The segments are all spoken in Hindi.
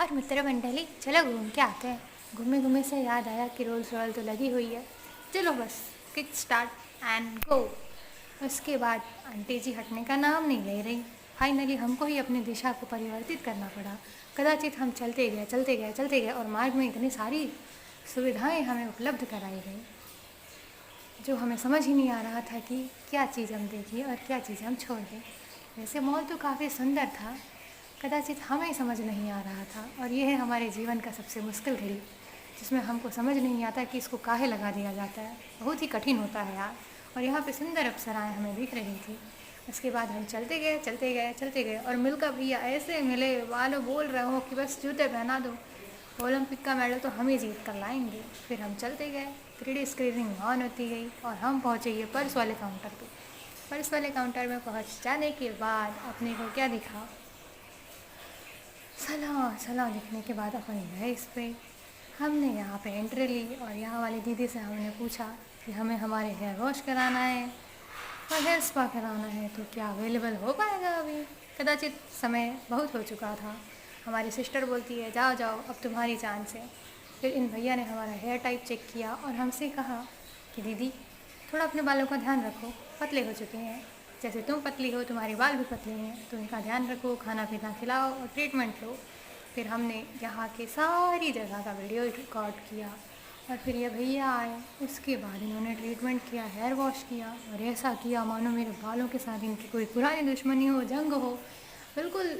और मित्र मंडली चलो घूम के आते हैं। घूमे घूमे से याद आया कि रोल्स रॉयल तो लगी हुई है। चलो बस किक स्टार्ट एंड गो। उसके बाद आंटी जी हटने का नाम नहीं ले रही। फाइनली हमको ही अपनी दिशा को परिवर्तित करना पड़ा। कदाचित हम चलते गए चलते गए चलते गए और मार्ग में इतनी सारी सुविधाएं हमें उपलब्ध कराई गई जो हमें समझ ही नहीं आ रहा था कि क्या चीज़ हम देखें और क्या चीज़ हम छोड़ दें। वैसे मॉल तो काफ़ी सुंदर था, कदाचित हमें समझ नहीं आ रहा था। और ये है हमारे जीवन का सबसे मुश्किल घड़ी, जिसमें हमको समझ नहीं आता कि इसको काहे लगा दिया जाता है। बहुत ही कठिन होता है यार। और यहाँ पे सुंदर अप्सराएं हमें दिख रही थी। उसके बाद हम चलते गए चलते गए चलते गए और मिल्का भैया ऐसे मिले, वालों बोल रहे हो कि बस जूते पहना दो, ओलंपिक का मेडल तो हम ही जीत कर लाएंगे। फिर हम चलते गए, 3D स्क्रीनिंग ऑन होती गई और हम पहुँचे ये पर्स वाले काउंटर पे। पर्स वाले काउंटर में पहुँच जाने के बाद अपने को क्या दिखा, सलाह सलाह लिखने के बाद अपन गए इस पे। हमने यहाँ पे एंट्री ली और यहाँ वाली दीदी से हमने पूछा कि हमें हमारे हेयर वॉश कराना है और हेयर स्पा कराना है, तो क्या अवेलेबल हो पाएगा अभी। कदाचित समय बहुत हो चुका था। हमारी सिस्टर बोलती है जाओ जाओ अब तुम्हारी चांस है। फिर इन भैया ने हमारा हेयर टाइप चेक किया और हमसे कहा कि दीदी थोड़ा अपने बालों का ध्यान रखो, पतले हो चुके हैं, जैसे तुम पतली हो तुम्हारे बाल भी पतले हैं, तो इनका ध्यान रखो, खाना पीना खिलाओ और ट्रीटमेंट लो। फिर हमने यहाँ के सारी जगह का वीडियो रिकॉर्ड किया और फिर ये भैया आए। उसके बाद इन्होंने ट्रीटमेंट किया, हेयर वॉश किया और ऐसा किया मानो मेरे बालों के साथ इनकी कोई पुरानी दुश्मनी हो, जंग हो, बिल्कुल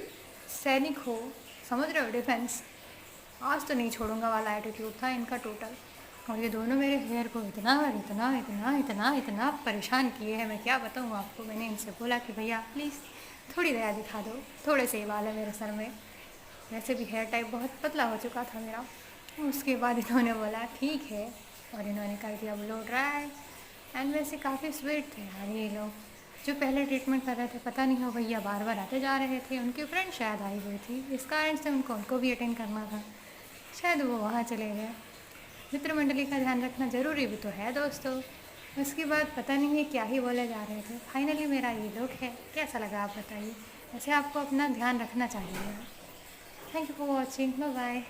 सैनिक हो, समझ रहे हो, डिफेंस, आज तो नहीं छोड़ूंगा वाला एटीट्यूड था इनका टोटल। और ये दोनों मेरे हेयर को इतना इतना इतना इतना इतना परेशान किए हैं, मैं क्या बताऊँ आपको। मैंने इनसे बोला कि भैया प्लीज़ थोड़ी दया दिखा दो, थोड़े से बाल है मेरे सर में, वैसे भी हेयर टाइप बहुत पतला हो चुका था मेरा। उसके बाद इन्होंने बोला ठीक है और इन्होंने कर दिया ब्लो ड्राई। एंड वैसे काफ़ी स्वीट थे यार ये लोग जो पहले ट्रीटमेंट कर रहे थे। पता नहीं हो भैया बार बार आते जा रहे थे, उनकी फ्रेंड शायद आई हुई थी, इस कारण से उनको भी अटेंड करना था, शायद वो वहाँ चले गए। मित्र मंडली का ध्यान रखना ज़रूरी भी तो है दोस्तों। उसके बाद पता नहीं है क्या ही बोले जा रहे थे। फाइनली मेरा ये लुक है, कैसा लगा आप बताइए। वैसे आपको अपना ध्यान रखना चाहिए। Thank you for watching, bye bye.